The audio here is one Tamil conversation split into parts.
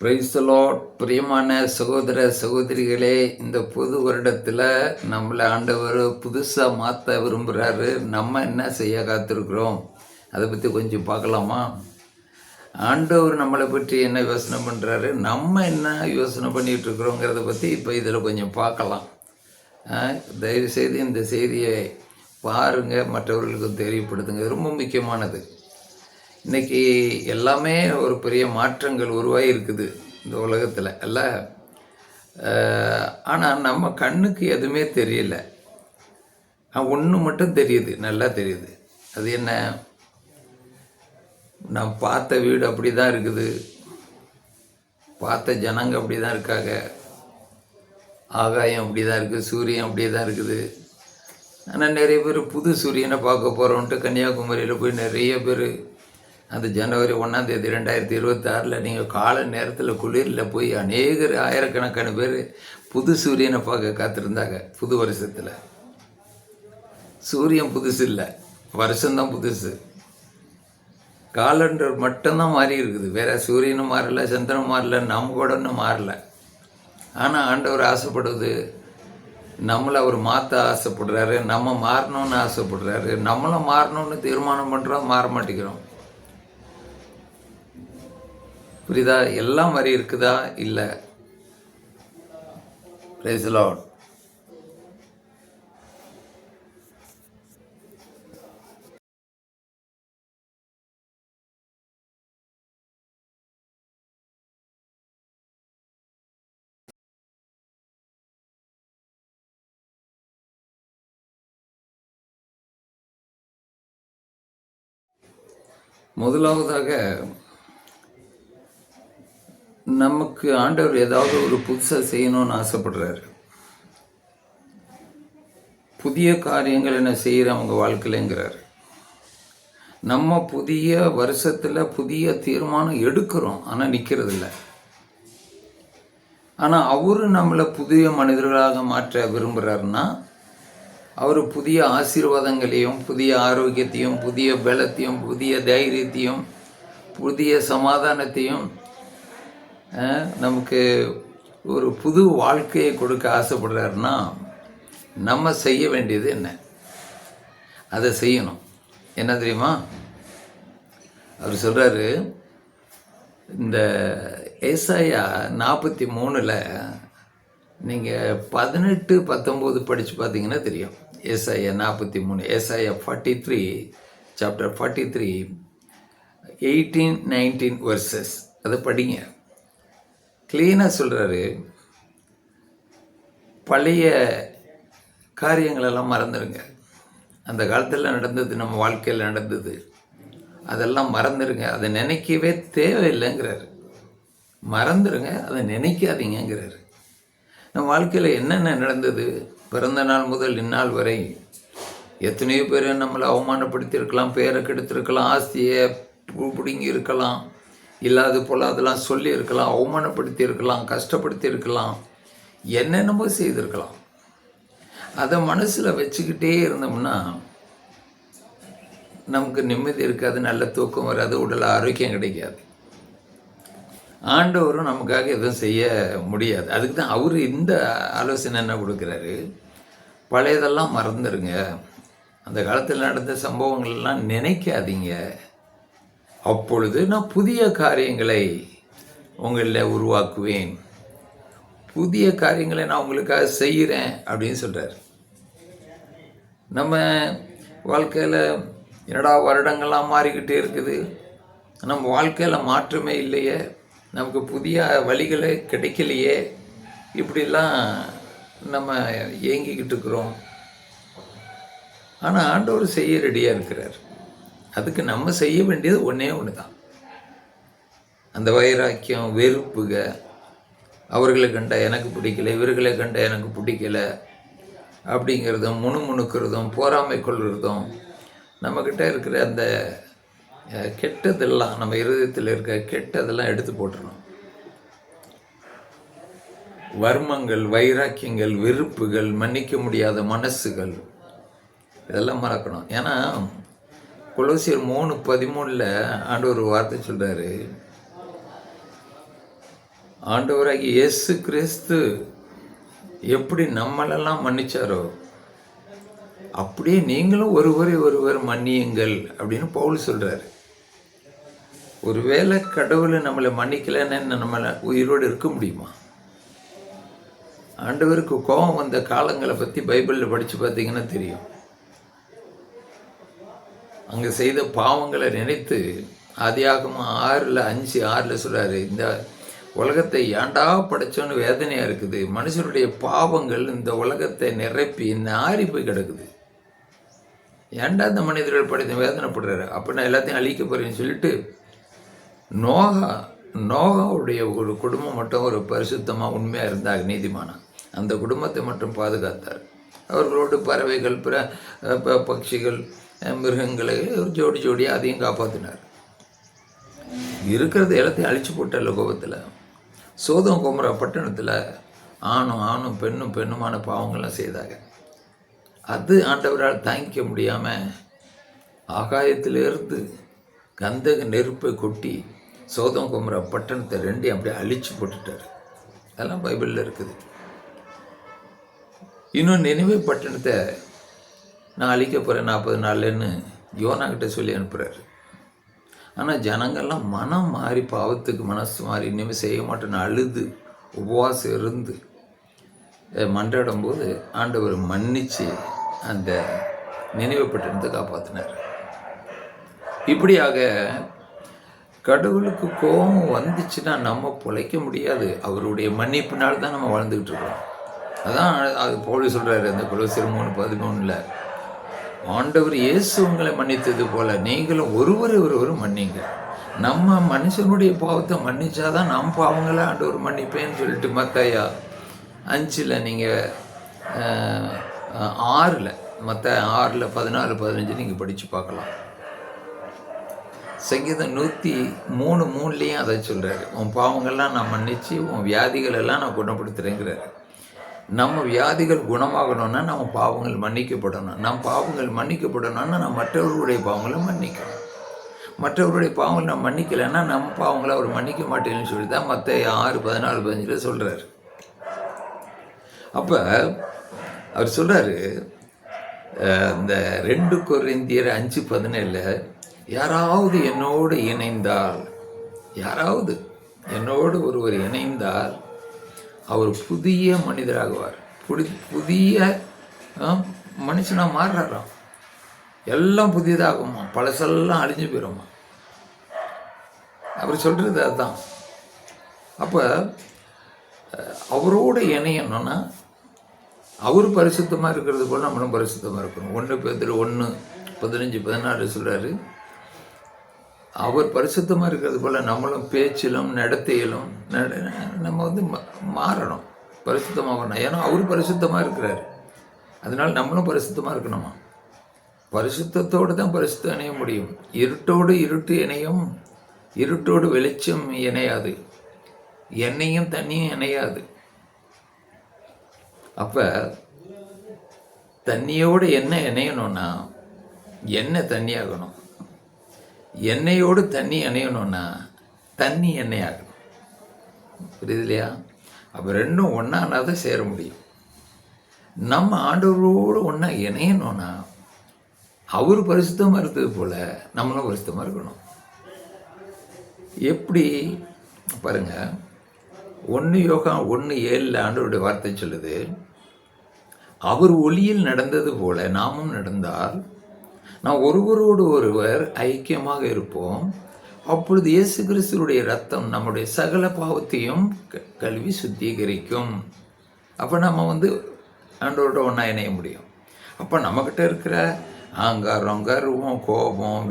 Praise the Lord. பிரியமான சகோதர சகோதரிகளே, இந்த புது வருடத்தில் நம்மளை ஆண்டவர் புதுசாக மாற்ற விரும்புகிறாரு. நம்ம என்ன செய்ய காத்திருக்கிறோம், அதை பற்றி கொஞ்சம் பார்க்கலாமா? ஆண்டவர் நம்மளை பற்றி என்ன யோசனை பண்ணுறாரு, நம்ம என்ன யோசனை பண்ணிகிட்டு இருக்கிறோங்கிறத பற்றி இப்போ இதில் கொஞ்சம் பார்க்கலாம். தயவுசெய்து இந்த செய்தியை பாருங்கள், மற்றவர்களுக்கு தெரியப்படுத்துங்க. ரொம்ப முக்கியமானது. இன்றைக்கி எல்லாமே ஒரு பெரிய மாற்றங்கள் உருவாகி இருக்குது இந்த உலகத்தில் அல்ல. ஆனால் நம்ம கண்ணுக்கு எதுவுமே தெரியல. ஒன்று மட்டும் தெரியுது, நல்லா தெரியுது. அது என்ன? நான் பார்த்த வீடு அப்படி தான் இருக்குது, பார்த்த ஜனங்க அப்படி தான் இருக்காங்க, ஆகாயம் அப்படி தான் இருக்குது, சூரியன் அப்படி தான் இருக்குது. ஆனால் நிறைய பேர் புது சூரியனை பார்க்க போகிறோன்ட்டு கன்னியாகுமரியில் போய் நிறைய பேர் அந்த ஜனவரி 1 2026 நீங்கள் காலை நேரத்தில் குளிரில் போய் அநேகர் ஆயிரக்கணக்கான பேர் புது சூரியனை பார்க்க காத்திருந்தாங்க. புது வருஷத்தில் சூரியன் புதுசு இல்லை, வருஷம்தான் புதுசு. காலண்டர் மட்டும்தான் மாறி இருக்குது, வேறு சூரியனும் மாறல, சந்திரனும் மாறல, நம்ம கூட ஒன்றும் மாறல. ஆனால் ஆண்டவர் ஆசைப்படுவது நம்மளை அவர் மாற்ற ஆசைப்படுறாரு, நம்ம மாறணும்னு ஆசைப்படுறாரு. நம்மளும் மாறணும்னு தீர்மானம் பண்ணுறோம், மாற மாட்டேங்கிறோம். புரியுதா? எல்லாம் மாதிரி இருக்குதா? இல்லை. Praise the Lord. முதலாவதாக நமக்கு ஆண்டவர் ஏதாவது ஒரு புதுசாக செய்யணும்னு ஆசைப்படுறாரு. புதிய காரியங்கள் என்ன செய்கிறவங்க வாழ்க்கையிலங்கிறார். நம்ம புதிய வருஷத்தில் புதிய தீர்மானம் எடுக்கிறோம், ஆனால் நிற்கிறது இல்லை. ஆனால் அவரு நம்மளை புதிய மனிதர்களாக மாற்ற விரும்புகிறாருன்னா, அவர் புதிய ஆசீர்வாதங்களையும் புதிய ஆரோக்கியத்தையும் புதிய பலத்தையும் புதிய தைரியத்தையும் புதிய சமாதானத்தையும் நமக்கு ஒரு புது வாழ்க்கையை கொடுக்க ஆசைப்படுறாருன்னா, நம்ம செய்ய வேண்டியது என்ன? அதை செய்யணும். என்ன தெரியுமா? அவர் சொல்கிறாரு, இந்த ஏசாயா 43 நீங்கள் 18-19 படித்து பார்த்தீங்கன்னா தெரியும். ஏசாயா 43, ஏசாயா 43, சாப்டர் 43, 18-19 வெர்சஸ், அதை படிங்க. க்ளீனாக சொல்கிறாரு, பழைய காரியங்களெல்லாம் மறந்துடுங்க. அந்த காலத்தில் நடந்தது, நம்ம வாழ்க்கையில் நடந்தது, அதெல்லாம் மறந்துடுங்க. அதை நினைக்கவே தேவையில்லைங்கிறாரு. மறந்துடுங்க, அதை நினைக்காதீங்கிறாரு. நம்ம வாழ்க்கையில் என்னென்ன நடந்தது, பிறந்த நாள் முதல் இந்நாள் வரை எத்தனையோ பேர் நம்மளை அவமானப்படுத்தியிருக்கலாம், பேரை கெடுத்திருக்கலாம், ஆஸ்தியை பிடுங்கி இருக்கலாம், இல்லாது போல் அதெல்லாம் சொல்லியிருக்கலாம், அவமானப்படுத்தி இருக்கலாம், கஷ்டப்படுத்தி இருக்கலாம், என்னென்னமோ செய்திருக்கலாம். அதை மனசில் வச்சுக்கிட்டே இருந்தோம்னா நமக்கு நிம்மதி இருக்காது, நல்ல தூக்கம் வராது, உடல் ஆரோக்கியம் கிடைக்காது. ஆண்டவரும் நமக்காக எதுவும் செய்ய முடியாது. அதுக்கு தான் அவர் இந்த ஆலோசனை என்ன கொடுக்குறாரு, பழையதெல்லாம் மறந்துடுங்க, அந்த காலத்தில் நடந்த சம்பவங்கள்லாம் நினைக்காதீங்க, அப்பொழுது நான் புதிய காரியங்களை உங்களில் உருவாக்குவேன், புதிய காரியங்களை நான் உங்களுக்காக செய்கிறேன் அப்படின்னு சொல்கிறார். நம்ம வாழ்க்கையில் என்னடா வருடங்கள்லாம் மாறிக்கிட்டே இருக்குது, நம்ம வாழ்க்கையில் மாற்றமே இல்லையே, நமக்கு புதிய வழிகளே கிடைக்கலையே, இப்படிலாம் நம்ம ஏங்கிக்கிட்டு இருக்கிறோம். ஆனால் ஆண்டவர் செய்ய ரெடியாக இருக்கிறார். அதுக்கு நம்ம செய்ய வேண்டியது ஒன்றே ஒன்று தான். அந்த வைராக்கியம், வெறுப்புக, அவர்களை கண்ட எனக்கு பிடிக்கல, இவர்களை கண்ட எனக்கு பிடிக்கல அப்படிங்கிறதும், முணுமுணுக்கிறதும், போராமை கொள்கிறதும், நம்மக்கிட்ட இருக்கிற அந்த கெட்டதெல்லாம், நம்ம இருதயத்தில் இருக்க கெட்டதெல்லாம் எடுத்து போட்டுறணும். வர்மங்கள், வைராக்கியங்கள், வெறுப்புகள், மன்னிக்க முடியாத மனசுகள், இதெல்லாம் மறக்கணும். ஏன்னா கொலோசியர் 3:13 ஆண்டவர் ஒரு வார்த்தை சொல்கிறாரு, ஆண்டவராகிய இயேசு கிறிஸ்து எப்படி நம்மளெல்லாம் மன்னிச்சாரோ அப்படியே நீங்களும் ஒருவரை ஒருவர் மன்னியுங்கள் அப்படின்னு பவுல் சொல்கிறார். ஒருவேளை கடவுளை நம்மளை மன்னிக்கலைன்னு நம்மளை உயிரோடு இருக்க முடியுமா? ஆண்டவருக்கு கோபம் வந்த காலங்களை பற்றி பைபிளில் படித்து பார்த்தீங்கன்னா தெரியும். அங்கே செய்த பாவங்களை நினைத்து ஆதியாகமம் 6:5-6 சொல்கிறாரு, இந்த உலகத்தை ஏண்டா படைச்சோன்னு வேதனையாக இருக்குது, மனுஷனுடைய பாவங்கள் இந்த உலகத்தை நிரப்பி நாரி போய் கிடக்குது, ஏண்டா இந்த மனிதர்கள் படைத்த வேதனைப்படுறாரு, அப்போ நான் எல்லாத்தையும் அழிக்க போகிறேன்னு சொல்லிட்டு நோகாவுடைய ஒரு குடும்பம் மட்டும் ஒரு பரிசுத்தமாக உண்மையாக இருந்தாங்க, நீதிமானா அந்த குடும்பத்தை மட்டும் பாதுகாத்தார். அவர்களோடு பறவைகள் பட்சிகள் மிருகங்களை ஒரு ஜோடியாக அதையும் காப்பாற்றினார். இருக்கிறது எல்லாத்தையும் அழிச்சு போட்டால கோபத்தில். சோதம் கோமரா பட்டணத்தில் ஆணும் பெண்ணுமான பாவங்கள்லாம் செய்தாங்க. அது ஆண்டவரால் தாங்கிக்க முடியாமல் ஆகாயத்திலிருந்து கந்தக நெருப்பை கொட்டி சோதம் கோமரா பட்டணத்தை 2 அப்படியே அழிச்சு போட்டுட்டார். அதெல்லாம் பைபிளில் இருக்குது. இன்னும் நினைவே பட்டணத்தை நான் அழிக்க போகிறேன் 40 நாள்லன்னு யோனாக்கிட்ட சொல்லி அனுப்புகிறாரு. ஆனால் ஜனங்கள்லாம் மனம் மாறி பாவத்துக்கு மனசு மாறி இனிமேல் செய்ய மாட்டேன்னு அழுது உபவாசம் இருந்து மன்றாடும் போது ஆண்டவர் மன்னித்து அந்த நினைவு பட்டணத்தை காப்பாற்றினார். இப்படியாக கடவுளுக்கு கோபம் வந்துச்சுன்னா நம்ம பிழைக்க முடியாது. அவருடைய மன்னிப்பினால் தான் நம்ம வாழ்ந்துக்கிட்டு இருக்கோம். அதான் அது பவுல் சொல்கிறாரு அந்த கொலோசியர் 3:13 ஆண்டவர் இயேசு உங்களை மன்னித்தது போல நீங்களும் ஒருவர் மன்னிங்க. நம்ம மனுஷனுடைய பாவத்தை மன்னிச்சாதான் நம் பாவங்களை ஆண்டவர் மன்னிப்பேன்னு சொல்லிட்டு மத்தாயா 5 நீங்கள் 6 மத்தாயா 6:14-15 நீங்கள் படித்து பார்க்கலாம். சங்கீதம் 103:3 அதை சொல்கிறாரு, உன் பாவங்கள்லாம் நான் மன்னித்து உன் வியாதிகளெல்லாம் நான் குணப்படுத்துகிறேங்கிறாரு. நம்ம வியாதிகள் குணமாகணும்னா நம்ம பாவங்கள் மன்னிக்கப்படணும். நம் பாவங்கள் மன்னிக்கப்படணும்னா நம்ம மற்றவர்களுடைய பாவங்களை மன்னிக்கணும். மற்றவருடைய பாவங்களை நம்ம மன்னிக்கலைன்னா நம்ம பாவங்களை அவர் மன்னிக்க மாட்டேன்னு சொல்லி தான் மத்தாயா 6:14-15 சொல்கிறார். அப்போ அவர் சொல்கிறாரு இந்த 2 கொரிந்தியர் 5:17 யாராவது என்னோடு இணைந்தால், யாராவது என்னோடு ஒருவர் இணைந்தால் அவர் புதிய மனிதராகுவார். புதிய மனுஷனாக மாறுறாராம். எல்லாம் புதியதாகுமா, பழசெல்லாம் அழிஞ்சு போயிடுமா. அவர் சொல்கிறது அதுதான். அப்போ அவரோடு இணையணும்னா அவர் பரிசுத்தமாக இருக்கிறது போல் நம்மளும் பரிசுத்தமாக இருக்கணும். 1 பேதுரு 1:15-16 சொல்கிறாரு, அவர் பரிசுத்தமாக இருக்கிறது போல் நம்மளும் பேச்சிலும் நடத்தையிலும் நம்ம மாறணும், பரிசுத்தமாகணும். ஏன்னா அவர் பரிசுத்தமாக இருக்கிறார், அதனால் நம்மளும் பரிசுத்தமாக இருக்கணுமா. பரிசுத்தத்தோடு தான் பரிசுத்தம் இணைய முடியும். இருட்டோடு இருட்டு இணையும், இருட்டோடு வெளிச்சம் இணையாது, எண்ணெயும் தண்ணியும் இணையாது. அப்போ தண்ணியோடு எண்ணெய் இணையணும்னா எண்ணெய் தண்ணி ஆகணும், எண்ணெயோடு தண்ணி இணையணும்னா தண்ணி எண்ணெய் ஆகணும். புரியுது இல்லையா? அப்போ ரெண்டும் ஒன்றானா தான் சேர முடியும். நம்ம ஆண்டவரோடு ஒன்றா இணையணும்னா அவர் பரிசுத்தமாக இருந்தது போல் நம்மளும் பரிசுத்தமாக இருக்கணும். எப்படி பாருங்கள், 1 யோகான் 1:7 ஆண்டவருடைய வார்த்தை சொல்லுது, அவர் ஒளியில் நடந்தது போல நாமும் நடந்தால் நாம் ஒருவரோடு ஒருவர் ஐக்கியமாக இருப்போம். அப்பொழுது இயேசு கிறிஸ்துவுடைய ரத்தம் நம்முடைய சகல பாவத்தையும் கழுவி சுத்திகரிக்கும். அப்போ நம்ம ஆண்டவரோட ஒன்றா இணைய முடியும். அப்போ நம்மக்கிட்ட இருக்கிற ஆங்காரம், கர்வம், கோபம்,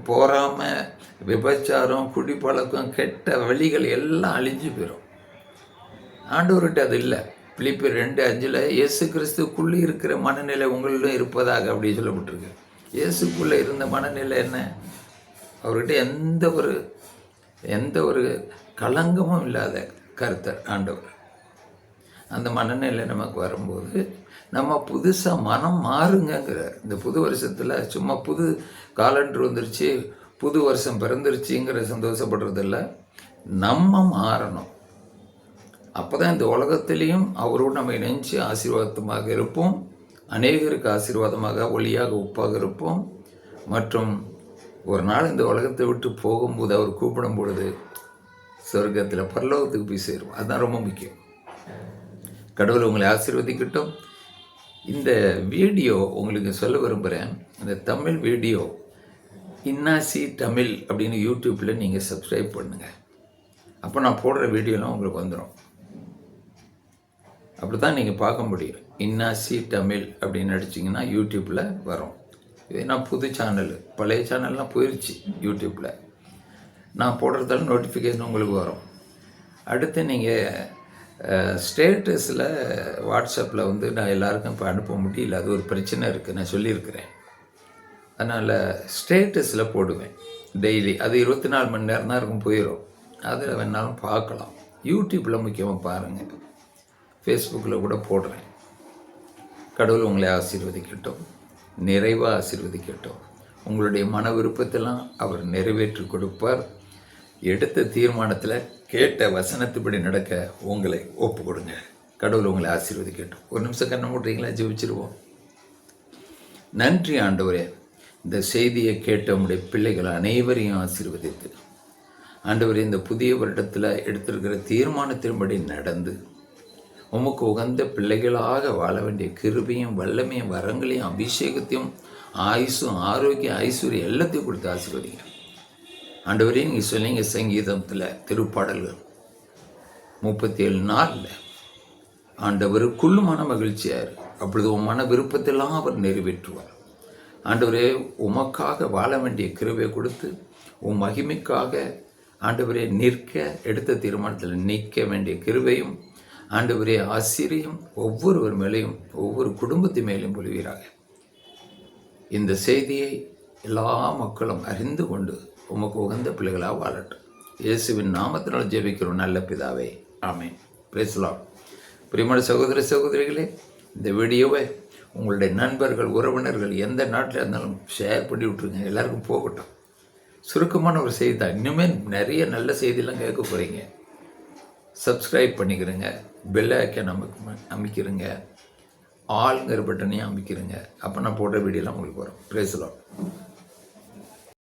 போராமை, விபச்சாரம், குடிப்பழக்கம், கெட்ட வழிகள் எல்லாம் அழிஞ்சு போயிடும். ஆண்டவர்கிட்ட அது இல்லை. பிலிப்பியர் 2:5 இயேசு கிறிஸ்துக்குள்ளே இருக்கிற மனநிலை உங்களிலும் இருப்பதாக அப்படி சொல்லப்பட்டிருக்கு. இயேசுக்குள்ளே இருந்த மனநிலை என்ன? அவர்கிட்ட எந்த ஒரு களங்கமும் இல்லாத கர்த்தர் ஆண்டவர். அந்த மனநிலை நமக்கு வரும்போது நம்ம புதுசாக மனம் மாறுங்கிறார். இந்த புது வருஷத்தில் சும்மா புது காலண்டர் வந்துருச்சு, புது வருஷம் பிறந்துருச்சுங்கிற சந்தோஷப்படுறதில்ல, நம்ம மாறணும். அப்போ தான் இந்த உலகத்திலையும் அவரோடு நம்ம இணைஞ்சு ஆசீர்வாதமாக இருப்போம், அநேகருக்கு ஆசீர்வாதமாக ஒளியாக உப்பாக இருப்போம். மற்றும் ஒரு நாள் இந்த உலகத்தை விட்டு போகும்போது அவர் கூப்பிடும் பொழுது சொர்க்கத்தில் பரலோகத்துக்கு போய் சேரும். அதுதான் ரொம்ப முக்கியம். கடவுள் உங்களை ஆசீர்வதிக்கட்டும். இந்த வீடியோ உங்களுக்கு சொல்ல விரும்புகிறேன். இந்த தமிழ் வீடியோ இன்னாசி தமிழ் அப்படின்னு யூடியூப்பில் நீங்கள் சப்ஸ்கிரைப் பண்ணுங்கள். அப்போ நான் போடுற வீடியோலாம் உங்களுக்கு வந்துடும். அப்படி தான் நீங்கள் பார்க்க முடியும். இன்னாசி தமிழ் அப்படின்னு அடிச்சிங்கன்னா யூடியூப்பில் வரும். இது நான் புது சேனல், பழைய சேனல்லாம் போயிடுச்சு யூடியூப்பில். நான் போடுறதால நோட்டிஃபிகேஷன் உங்களுக்கு வரும். அடுத்து நீங்கள் ஸ்டேட்டஸில் வாட்ஸ்அப்பில் வந்து நான் எல்லாருக்கும் இப்போ அனுப்ப முடியல, அது ஒரு பிரச்சனை இருக்குது, நான் சொல்லியிருக்கிறேன். அதனால் ஸ்டேட்டஸில் போடுவேன் டெய்லி. அது 24 மணி நேரம் தான் இருக்கும், போயிடும். அதில் வேணாலும் பார்க்கலாம். யூடியூப்பில் முக்கியமாக பாருங்கள், ஃபேஸ்புக்கில் கூட போடுறேன். கடவுள் உங்களை ஆசீர்வதிக்கட்டும், நிறைவாக ஆசீர்வதிக்கட்டும். உங்களுடைய மன விருப்பத்தெல்லாம் அவர் நிறைவேற்றி கொடுப்பார். எடுத்த தீர்மானத்தில் கேட்ட வசனத்துப்படி நடக்க உங்களை ஒப்பு கொடுங்க. கடவுள் உங்களை ஆசீர்வதிக்கட்டும். ஒரு நிமிஷம் கண்ணை மூடுறீங்களா? ஜெபிச்சிருவோம். நன்றி ஆண்டவரே, இந்த செய்தியை கேட்ட உங்களுடைய பிள்ளைகள் அனைவரையும் ஆசீர்வதித்து ஆண்டவரே, இந்த புதிய வருடத்தில் எடுத்திருக்கிற தீர்மானத்தின்படி நடந்து உமக்கு உகந்த பிள்ளைகளாக வாழ வேண்டிய கிருபையும் வல்லமையும் வரங்களையும் அபிஷேகத்தையும் ஆயுசும் ஆரோக்கியம் ஐஸ்வர்யம் எல்லாத்தையும் கொடுத்து ஆசீர்வதிங்க. ஆண்டவரே, நீங்கள் சொன்னீங்க சங்கீதத்தில் திருப்பாடல்கள் 37 ஆண்டவருக்குள்ள மன மகிழ்ச்சியார், அப்பொழுது உன் மன விருப்பத்தெல்லாம் அவர் நிறைவேற்றுவார். ஆண்டவரே, உமக்காக வாழ வேண்டிய கிருபையை கொடுத்து உன் மகிமைக்காக ஆண்டவரே நிற்க, எடுத்த தீர்மானத்தில் நிற்க வேண்டிய கிருபையும் ஆண்டவரே ஆசிரியம் ஒவ்வொருவர் மேலேயும் ஒவ்வொரு குடும்பத்து மேலேயும் பொழிவீராக. இந்த செய்தியை எல்லா மக்களும் அறிந்து கொண்டு உமக்கு உகந்த பிள்ளைகளாக வாழட்டும். இயேசுவின் நாமத்தினால் ஜெபிக்கிறோம் நல்ல பிதாவே, ஆமென். Praise the Lord. பிரியமான சகோதர சகோதரிகளே, இந்த வீடியோவை உங்களுடைய நண்பர்கள் உறவினர்கள் எந்த நாட்டில் இருந்தாலும் ஷேர் பண்ணி விட்ருங்க, எல்லாருக்கும் போகட்டும். சுருக்கமான ஒரு செய்தி தான். இன்னுமே நிறைய நல்ல செய்தியெல்லாம் கேட்க போகிறீங்க. சப்ஸ்கிரைப் பண்ணிக்கிறேங்க, பெல் ஐக்கான் அமைக்கிறேங்க, ஆளுங்கிற பட்டனையும் அமைக்கிறேங்க. அப்போ நான் போடுற வீடியோலாம் உங்களுக்கு வரும். Praise the Lord.